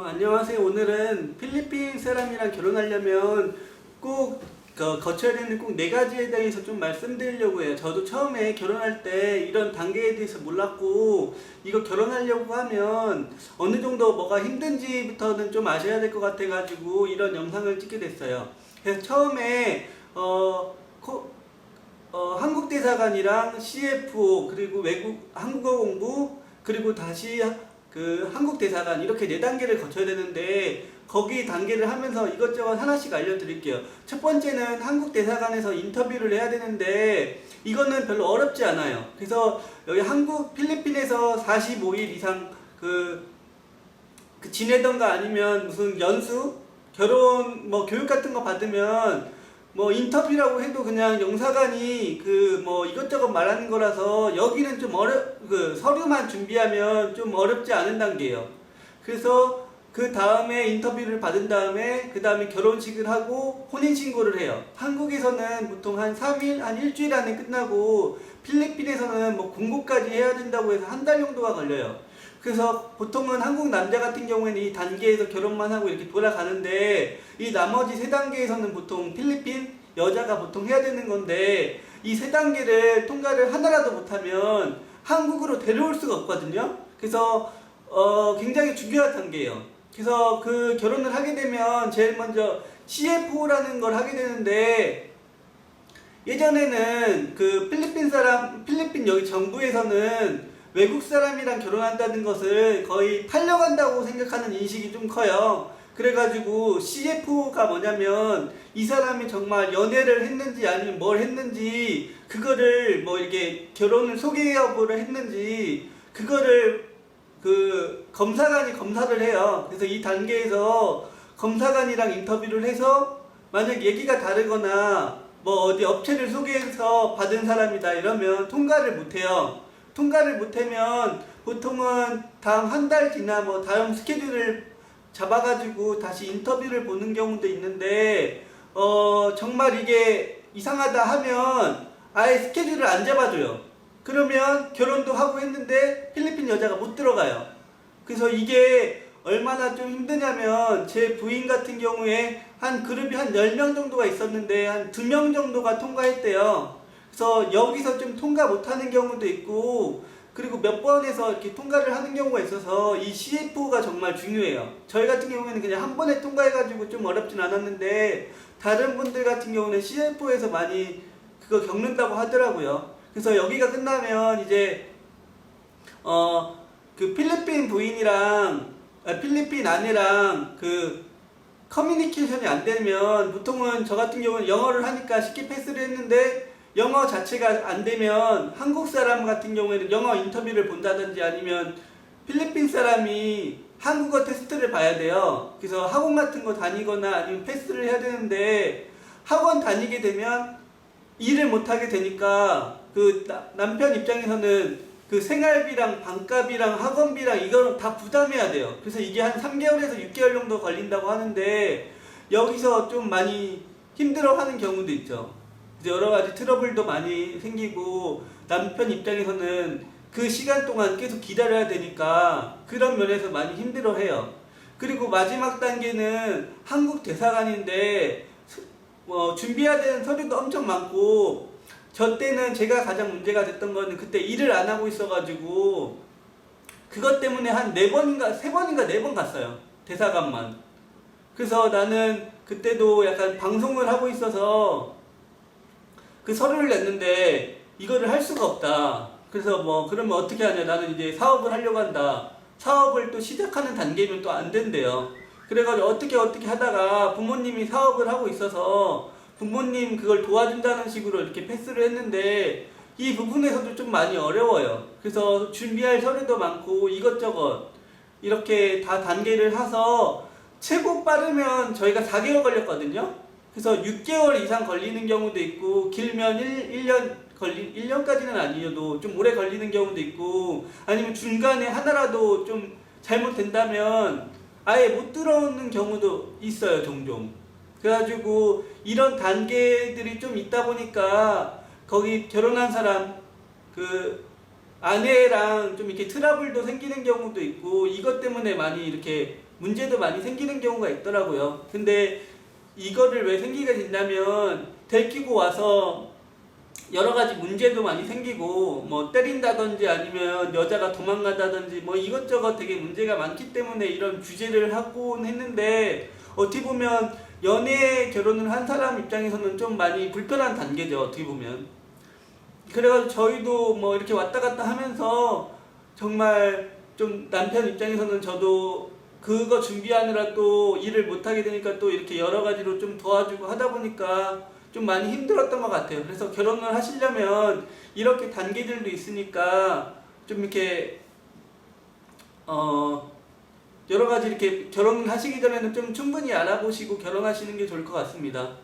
안녕하세요. 오늘은 필리핀 사람이랑 결혼하려면 꼭 거쳐야 되는 꼭 네 가지에 대해서 좀 말씀드리려고 해요. 저도 처음에 결혼할 때 이런 단계에 대해서 몰랐고, 이거 결혼하려고 하면 어느 정도 뭐가 힘든지부터는 좀 아셔야 될 것 같아가지고 이런 영상을 찍게 됐어요. 그래서 처음에 한국 대사관이랑 CFO, 그리고 외국 한국어 공부, 그리고 다시 한국 대사관, 이렇게 네 단계를 거쳐야 되는데, 거기 단계를 하면서 이것저것 하나씩 알려드릴게요. 첫 번째는 한국 대사관에서 인터뷰를 해야 되는데, 이거는 별로 어렵지 않아요. 그래서 여기 필리핀에서 45일 이상 지내던가, 아니면 무슨 연수, 결혼 교육 같은 거 받으면 인터뷰라고 해도 그냥 영사관이 이것저것 말하는 거라서, 여기는 좀 서류만 준비하면 좀 어렵지 않은 단계예요. 그래서 그 다음에 인터뷰를 받은 다음에 그 다음에 결혼식을 하고 혼인신고를 해요. 한국에서는 보통 한 3일, 한 일주일 안에 끝나고, 필리핀에서는 공고까지 해야 된다고 해서 한 달 정도가 걸려요. 그래서 보통은 한국 남자 같은 경우에는 이 단계에서 결혼만 하고 이렇게 돌아가는데, 이 나머지 세 단계에서는 보통 필리핀 여자가 보통 해야 되는 건데, 이 세 단계를 통과를 하나라도 못하면 한국으로 데려올 수가 없거든요. 그래서 굉장히 중요한 단계예요. 그래서 그 결혼을 하게 되면 제일 먼저 CFO라는 걸 하게 되는데, 예전에는 필리핀 여기 정부에서는 외국 사람이랑 결혼한다는 것을 거의 팔려간다고 생각하는 인식이 좀 커요. 그래가지고 CFO가 뭐냐면, 이 사람이 정말 연애를 했는지 아니면 뭘 했는지, 그거를 이렇게 결혼을 소개 여부를 했는지, 그거를 검사관이 검사를 해요. 그래서 이 단계에서 검사관이랑 인터뷰를 해서, 만약 얘기가 다르거나 어디 업체를 소개해서 받은 사람이다 이러면 통과를 못해요. 통과를 못하면 보통은 다음 한 달 뒤나 다음 스케줄을 잡아가지고 다시 인터뷰를 보는 경우도 있는데, 정말 이게 이상하다 하면 아예 스케줄을 안 잡아줘요. 그러면 결혼도 하고 했는데 필리핀 여자가 못 들어가요. 그래서 이게 얼마나 좀 힘드냐면, 제 부인 같은 경우에 그룹이 한 10명 정도가 있었는데 한 2명 정도가 통과했대요. 그래서 여기서 좀 통과 못하는 경우도 있고, 그리고 몇 번에서 이렇게 통과를 하는 경우가 있어서 이 CF가 정말 중요해요. 저희 같은 경우에는 그냥 한 번에 통과해가지고 좀 어렵진 않았는데, 다른 분들 같은 경우는 CF에서 많이 그거 겪는다고 하더라고요. 그래서 여기가 끝나면 이제 필리핀 부인이랑 필리핀 아내랑 커뮤니케이션이 안 되면, 보통은 저 같은 경우는 영어를 하니까 쉽게 패스를 했는데, 영어 자체가 안 되면 한국 사람 같은 경우에는 영어 인터뷰를 본다든지, 아니면 필리핀 사람이 한국어 테스트를 봐야 돼요. 그래서 학원 같은 거 다니거나 아니면 패스를 해야 되는데, 학원 다니게 되면 일을 못하게 되니까 남편 입장에서는 생활비랑 방값이랑 학원비랑 이거는 다 부담해야 돼요. 그래서 이게 한 3개월에서 6개월 정도 걸린다고 하는데, 여기서 좀 많이 힘들어하는 경우도 있죠. 여러 가지 트러블도 많이 생기고, 남편 입장에서는 그 시간 동안 계속 기다려야 되니까 그런 면에서 많이 힘들어해요. 그리고 마지막 단계는 한국 대사관인데, 준비해야 되는 서류도 엄청 많고, 저 때는 제가 가장 문제가 됐던 거는, 그때 일을 안 하고 있어가지고 그것 때문에 한 3번인가 4번 갔어요, 대사관만. 그래서 나는 그때도 약간 방송을 하고 있어서 그 서류를 냈는데 이거를 할 수가 없다. 그래서 그러면 어떻게 하냐, 나는 이제 사업을 하려고 한다. 사업을 또 시작하는 단계면 또 안 된대요. 그래가지고 어떻게 하다가 부모님이 사업을 하고 있어서 부모님 그걸 도와준다는 식으로 이렇게 패스를 했는데, 이 부분에서도 좀 많이 어려워요. 그래서 준비할 서류도 많고 이것저것 이렇게 다 단계를 해서, 최고 빠르면 저희가 4개월 걸렸거든요. 그래서 6개월 이상 걸리는 경우도 있고, 길면 1년까지는 아니어도 좀 오래 걸리는 경우도 있고, 아니면 중간에 하나라도 좀 잘못된다면 아예 못 들어오는 경우도 있어요, 종종. 그래가지고 이런 단계들이 좀 있다 보니까, 거기 결혼한 사람 아내랑 좀 이렇게 트러블도 생기는 경우도 있고, 이것 때문에 많이 이렇게 문제도 많이 생기는 경우가 있더라고요. 근데 이거를 왜 생기게 된다면 데리고 와서 여러 가지 문제도 많이 생기고 뭐 때린다든지 아니면 여자가 도망간다든지 뭐 이것저것 되게 문제가 많기 때문에 이런 규제를 하곤 했는데 어떻게 보면 연애 결혼을 한 사람 입장에서는 좀 많이 불편한 단계죠. 어떻게 보면. 그래가지고 저희도 뭐 이렇게 왔다 갔다 하면서 정말 좀 남편 입장에서는 저도 그거 준비하느라 또 일을 못하게 되니까 또 이렇게 여러 가지로 좀 도와주고 하다 보니까 좀 많이 힘들었던 것 같아요. 그래서 결혼을 하시려면 이렇게 단계들도 있으니까 좀 이렇게 여러 가지 이렇게 결혼하시기 전에는 좀 충분히 알아보시고 결혼하시는 게 좋을 것 같습니다.